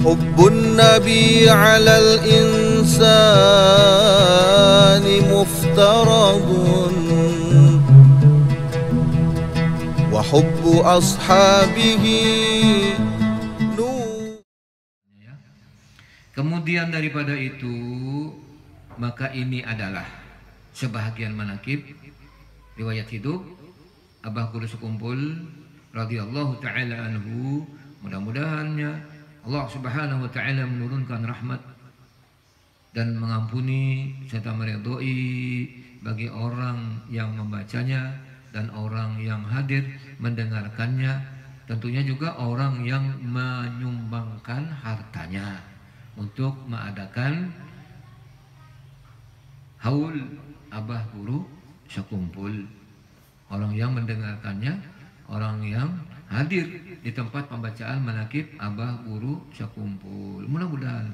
حب النبي على الإنسان مفترض وحب أصحابه نور. Kemudian daripada itu, maka ini adalah sebahagian manakib riwayat hidup Abah Guru Sekumpul radhiyallahu taala anhu. Mudah-mudahannya Allah Subhanahu wa taala menurunkan rahmat dan mengampuni serta meridhoi bagi orang yang membacanya dan orang yang hadir mendengarkannya, tentunya juga orang yang menyumbangkan hartanya untuk mengadakan haul Abah Guru Sekumpul, orang yang mendengarkannya, orang yang hadir di tempat pembacaan manakib Abah Guru Sekumpul. Mudah-mudahan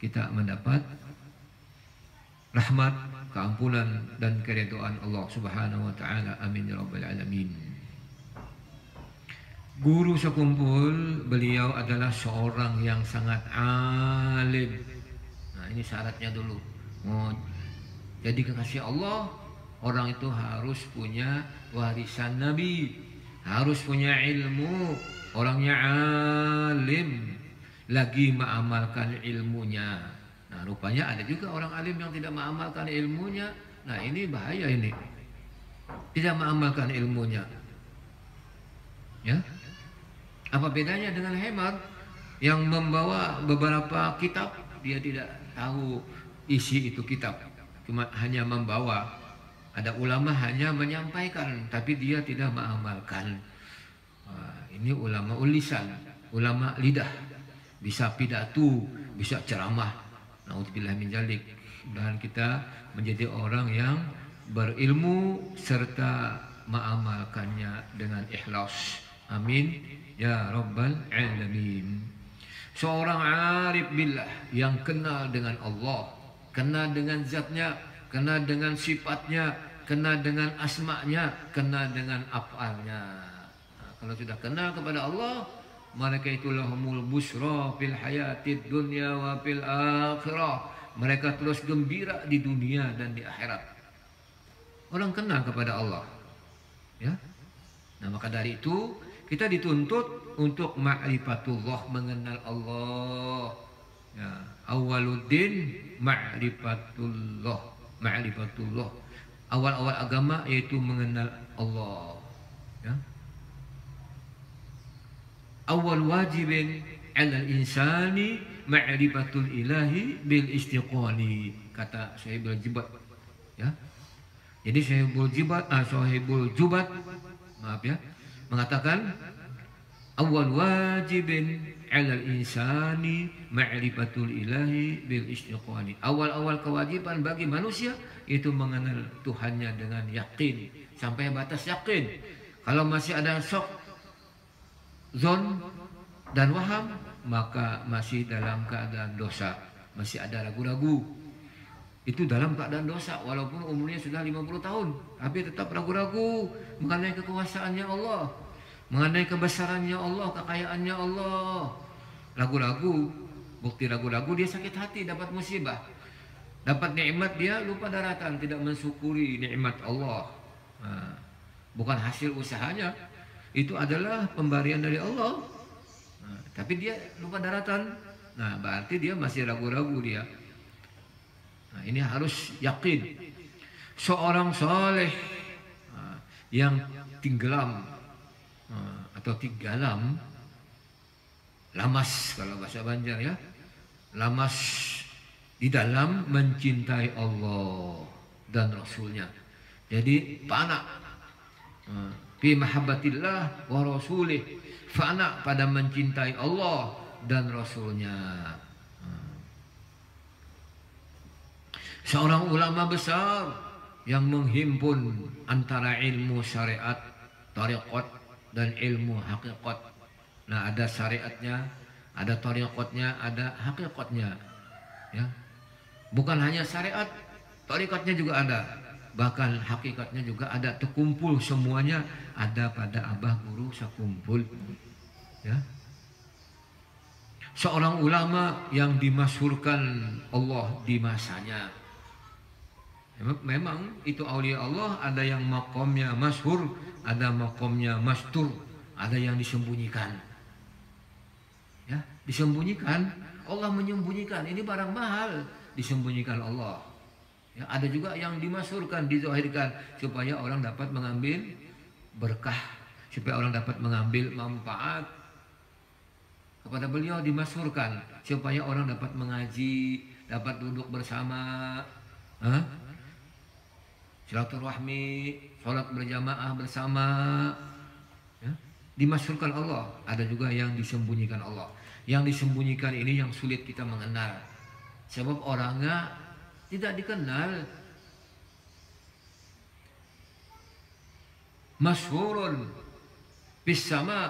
kita mendapat rahmat, keampunan dan keridhaan Allah Subhanahu wa taala. Amin ya rabbal alamin. Guru Sekumpul, beliau adalah seorang yang sangat alim. Nah, ini syaratnya dulu. Mau jadi kekasih Allah, orang itu harus punya warisan Nabi, harus punya ilmu, orangnya alim, lagi mengamalkan ilmunya. Nah, rupanya ada juga orang alim yang tidak mengamalkan ilmunya. Nah, ini bahaya ini. Tidak mengamalkan ilmunya. Ya. Apa bedanya dengan hemar yang membawa beberapa kitab, dia tidak tahu isi itu kitab, cuma hanya membawa. Ada ulama hanya menyampaikan, tapi dia tidak mengamalkan. Ini ulama ulisan, ulama lidah, bisa pidato, bisa ceramah. Nauzubillah min dzalik. Mudah-mudahan kita menjadi orang yang berilmu serta mengamalkannya dengan ikhlas. Amin ya rabbal alamin. Seorang arif billah yang kenal dengan Allah, kenal dengan zatnya, kenal dengan sifatnya, kenal dengan asma'nya, kenal dengan af'alnya. Nah, kalau sudah kenal kepada Allah, mereka itu lahumul busra fil hayatid dunya wa fil akhirah. Mereka terus gembira di dunia dan di akhirat. Orang kenal kepada Allah. Ya. Nah, maka dari itu kita dituntut untuk ma'rifatullah, mengenal Allah. Ya, awaluddin ma'rifatullah. Ma'rifatullah. Awal-awal agama yaitu mengenal Allah. Ya. Awal wajibin 'alal insani ma'rifatul ilahi bil istiqani, kata Sahibul Jubat. Ya. Jadi Sahibul Jubat, maaf ya, mengatakan awal wajibin 'alal insani ma'rifatul ilahi bil istiqani. Awal-awal kewajiban bagi manusia itu mengenal Tuhannya dengan yakin, sampai batas yakin. Kalau masih ada syok, zon dan waham, maka masih dalam keadaan dosa, masih ada ragu-ragu. Itu dalam keadaan dosa, walaupun umurnya sudah 50 tahun, tapi tetap ragu-ragu mengenai kekuasaannya Allah, mengenai kebesarannya Allah, kekayaannya Allah. Ragu-ragu, bukti ragu-ragu dia sakit hati, dapat musibah, dapat nikmat dia lupa daratan, tidak mensyukuri nikmat Allah. Nah, bukan hasil usahanya, itu adalah pemberian dari Allah. Nah, tapi dia lupa daratan. Nah, berarti dia masih ragu-ragu dia. Nah, ini harus yakin. Seorang saleh yang tinggalam atau tinggalam, lamas kalau bahasa Banjar ya, lamas di dalam mencintai Allah dan Rasulnya. Jadi fana fi mahabbatillah wa rasulih, fana pada mencintai Allah dan Rasulnya. Seorang ulama besar yang menghimpun antara ilmu syariat, tariqat dan ilmu hakikat. Nah, ada syariatnya, ada tariqatnya, ada hakikatnya. Ya. Bukan hanya syariat, tariqatnya juga ada. Bahkan hakikatnya juga ada, terkumpul semuanya ada pada Abah Guru Sekumpul. Ya. seorang ulama yang dimasyhurkan Allah di masanya. Memang itu aulia Allah, ada yang makomnya masyhur, ada makomnya mastur, ada yang disembunyikan. Ya, disembunyikan, Allah menyembunyikan. Ini barang mahal, disembunyikan Allah. Ya, ada juga yang dimasyhurkan, dizahirkan supaya orang dapat mengambil berkah, supaya orang dapat mengambil manfaat. Kepada beliau dimasyhurkan supaya orang dapat mengaji, dapat duduk bersama, silaturahmi, sholat berjamaah bersama, ya, dimasyhurkan Allah. Ada juga yang disembunyikan Allah. Yang disembunyikan ini yang sulit kita mengenal, sebab orangnya tidak dikenal. Masyhurun fis sama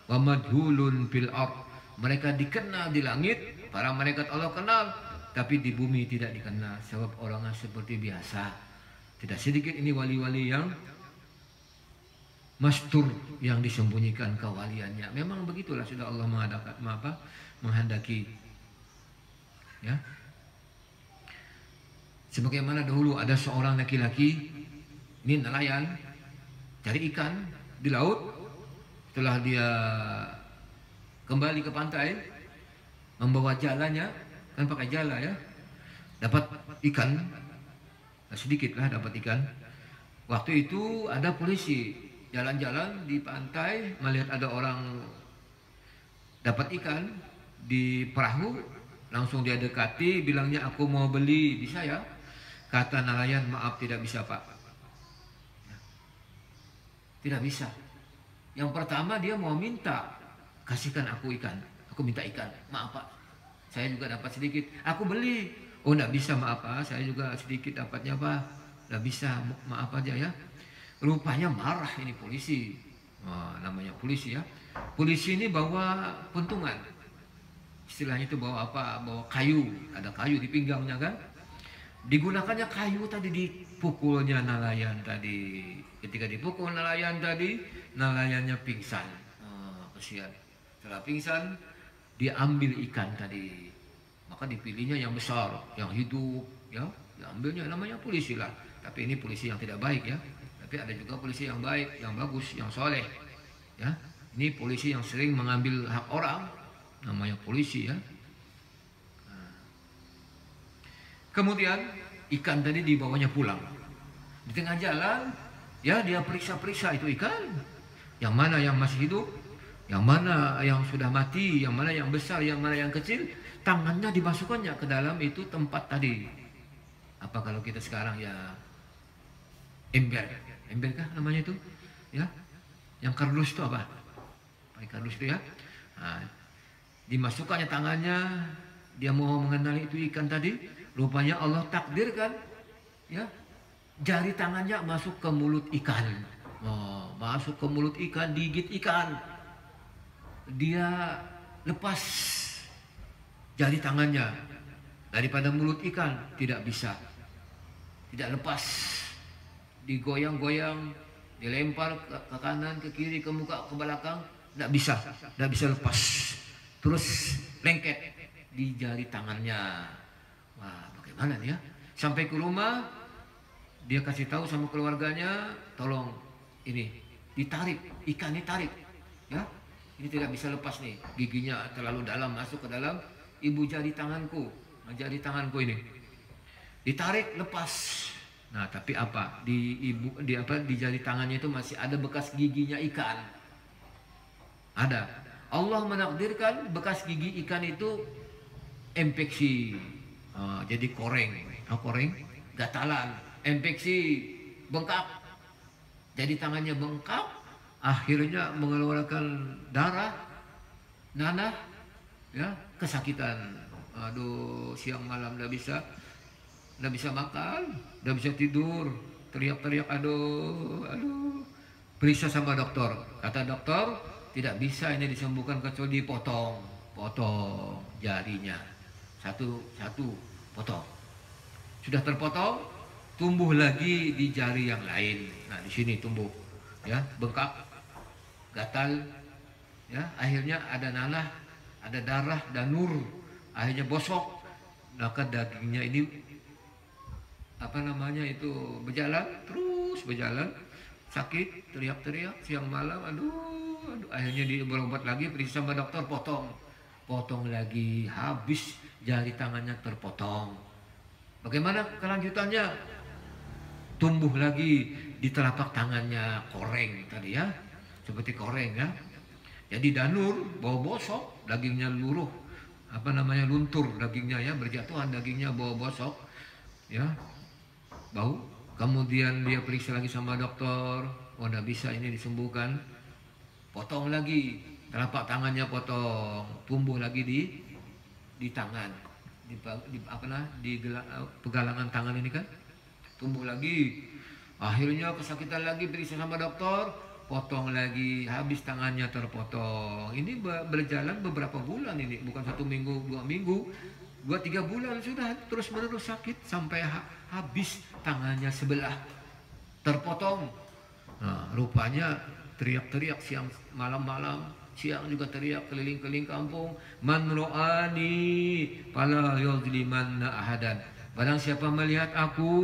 wa madhulun fil ard. Mereka dikenal di langit, para malaikat Allah kenal, tapi di bumi tidak dikenal, sebab orangnya seperti biasa. Tidak sedikit ini wali-wali yang mastur, yang disembunyikan kewaliannya. Memang begitulah sudah Allah menghendaki. Ya. Sebagaimana dahulu ada seorang laki-laki, ini nelayan, cari ikan di laut. Setelah dia kembali ke pantai, membawa jalannya, kan pakai jala ya, dapat ikan, sedikit lah dapat ikan. Waktu itu ada polisi jalan-jalan di pantai, melihat ada orang dapat ikan di perahu, langsung dia dekati, bilangnya aku mau beli, bisa ya? Kata nelayan, maaf tidak bisa pak. Tidak bisa. Yang pertama dia mau minta, kasihkan aku ikan, aku minta ikan, maaf pak, saya juga dapat sedikit, aku beli. Oh enggak bisa, maaf pak, saya juga sedikit dapatnya pak, enggak bisa, maaf aja ya. Rupanya marah ini polisi. Namanya polisi ya. Polisi ini bawa puntungan, istilahnya itu bawa apa, bawa kayu, ada kayu di pinggangnya kan. Digunakannya kayu tadi, dipukulnya nelayan tadi. Ketika dipukul nelayan tadi, nelayannya pingsan. Kesian. Setelah pingsan, diambil ikan tadi. Maka dipilihnya yang besar, yang hidup, ya, diambilnya. Namanya polisi lah. Tapi ini polisi yang tidak baik ya. Tapi ada juga polisi yang baik, yang bagus, yang soleh. Ya, ini polisi yang sering mengambil hak orang, namanya polisi ya. Kemudian ikan tadi dibawanya pulang. Di tengah jalan, ya dia periksa-periksa itu ikan. Yang mana yang masih hidup, yang mana yang sudah mati, yang mana yang besar, yang mana yang kecil. Tangannya dimasukkannya ke dalam itu tempat tadi. Apa kalau kita sekarang ya ember, ember kah namanya itu? Ya, yang kardus itu apa? Pakai kardus itu ya. Nah, dimasukkannya tangannya, dia mau mengenali itu ikan tadi. Rupanya Allah takdirkan, ya, jari tangannya masuk ke mulut ikan. Masuk ke mulut ikan, digigit ikan. Dia lepas jari tangannya daripada mulut ikan, tidak bisa, tidak lepas, digoyang-goyang, dilempar ke kanan, ke kiri, ke muka, ke belakang, tidak bisa lepas, terus lengket di jari tangannya. Wah, bagaimana nih ya? Sampai ke rumah, dia kasih tahu sama keluarganya, tolong ini ditarik, ikan ditarik, ya, ini tidak bisa lepas nih, giginya terlalu dalam masuk ke dalam ibu jari tanganku, jari tanganku ini ditarik, lepas. Nah, tapi apa, di jari tangannya itu masih ada bekas giginya ikan. Ada. Allah menakdirkan bekas gigi ikan itu infeksi, jadi koreng, koreng, gatalan, infeksi, bengkak. Jadi tangannya bengkak, akhirnya mengeluarkan darah, nanah, ya, kesakitan. Aduh, siang malam tidak bisa makan, tidak bisa tidur, teriak-teriak, aduh. Periksa sama dokter, kata dokter tidak bisa ini disembuhkan kecuali dipotong jarinya satu potong. Sudah terpotong, tumbuh lagi di jari yang lain. Nah, di sini tumbuh, ya, bengkak, gatal, ya, akhirnya ada nanah ada darah dan nur, akhirnya bosok, maka dagingnya ini berjalan terus berjalan, sakit, teriak-teriak siang malam, aduh, akhirnya berobat lagi, periksa sama dokter, potong lagi, habis jari tangannya terpotong. Bagaimana kelanjutannya? Tumbuh lagi di telapak tangannya, koreng tadi ya, seperti koreng ya. Jadi danur, bau bosok, dagingnya luruh, luntur dagingnya ya, berjatuhan dagingnya, bau bosok ya, bau. Kemudian dia periksa lagi sama dokter, oh nggak bisa ini disembuhkan, potong lagi telapak tangannya, potong, tumbuh lagi di tangan, di pegalangan tangan ini kan, tumbuh lagi. Akhirnya kesakitan lagi, periksa sama dokter, potong lagi, habis tangannya terpotong. Ini berjalan beberapa bulan, ini bukan 1 minggu, 2 minggu, 2-3 bulan sudah terus menerus sakit sampai habis tangannya sebelah terpotong. Nah, rupanya teriak-teriak siang malam-malam, siang juga teriak keliling-keliling kampung, man ro'ani fala yuzlimanna ahadan. Barang siapa melihat aku,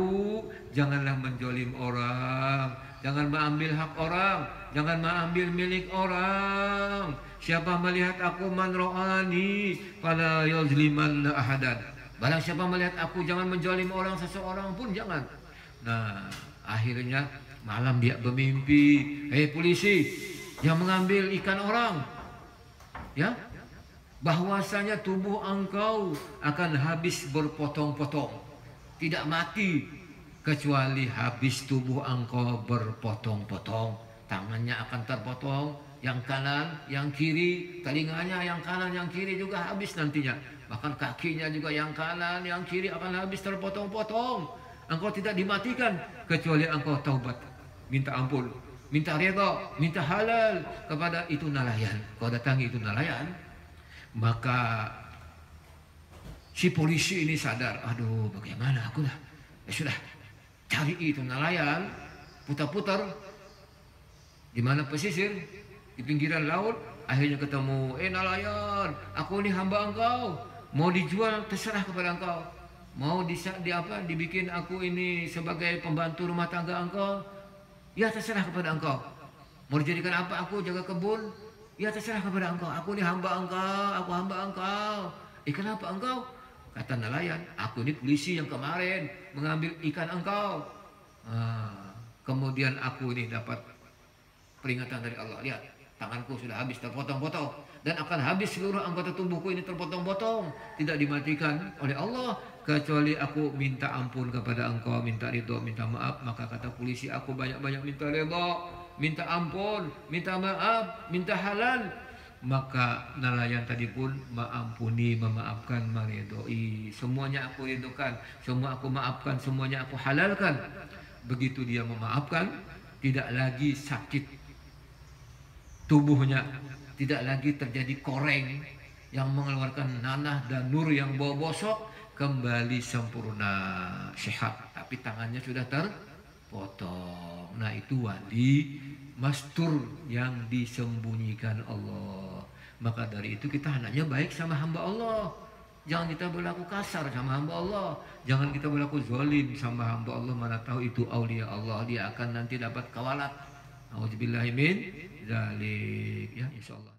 janganlah menjolim orang, jangan mengambil hak orang, jangan mengambil milik orang. Siapa melihat aku, man ro'ani fala yuzlimanna ahadan. Barang siapa melihat aku, jangan menjolim orang, seseorang pun jangan. Nah, akhirnya malam dia bermimpi, hei polisi yang mengambil ikan orang, ya, bahwasanya tubuh engkau akan habis berpotong-potong, tidak mati kecuali habis tubuh engkau berpotong-potong. Tangannya akan terpotong, yang kanan, yang kiri, telinganya yang kanan, yang kiri juga habis nantinya. Bahkan kakinya juga yang kanan, yang kiri akan habis terpotong-potong. Engkau tidak dimatikan kecuali engkau taubat, minta ampun, minta redha, minta halal kepada itu nelayan. Kau datangi itu nelayan, maka si polisi ini sadar, aduh bagaimana aku dah, ya sudah, cari itu nelayan, putar-putar di mana pesisir, di pinggiran laut, akhirnya ketemu, nelayan, aku ini hamba engkau, mau dijual terserah kepada engkau, mau dibikin aku ini sebagai pembantu rumah tangga engkau, ya terserah kepada engkau, mau dijadikan apa aku, jaga kebun, ya terserah kepada engkau, aku ini hamba engkau, aku hamba engkau. Kenapa engkau? Kata nelayan, aku ini polisi yang kemarin mengambil ikan engkau. Kemudian aku ini dapat peringatan dari Allah, lihat tanganku sudah habis terpotong-potong, dan akan habis seluruh anggota tubuhku ini terpotong-potong, tidak dimatikan oleh Allah kecuali aku minta ampun kepada engkau, minta ridho, minta maaf. Maka kata polisi, aku banyak-banyak minta ridho, minta ampun, minta maaf, minta halal. Maka nelayan tadi pun mengampuni, memaafkan, meridhoi. Semuanya aku ridhokan, semua aku maafkan, semuanya aku halalkan. Begitu dia memaafkan, tidak lagi sakit tubuhnya, tidak lagi terjadi koreng yang mengeluarkan nanah dan nur yang bau bosok, kembali sempurna sehat, tapi tangannya sudah terpotong. Nah, itu wali mastur yang disembunyikan Allah. Maka dari itu kita hendaknya baik sama hamba Allah, jangan kita berlaku kasar sama hamba Allah, jangan kita berlaku zalim sama hamba Allah. Mana tahu itu aulia Allah, dia akan nanti dapat kawalat. Auzubillahi min dzalik, ya insyaallah.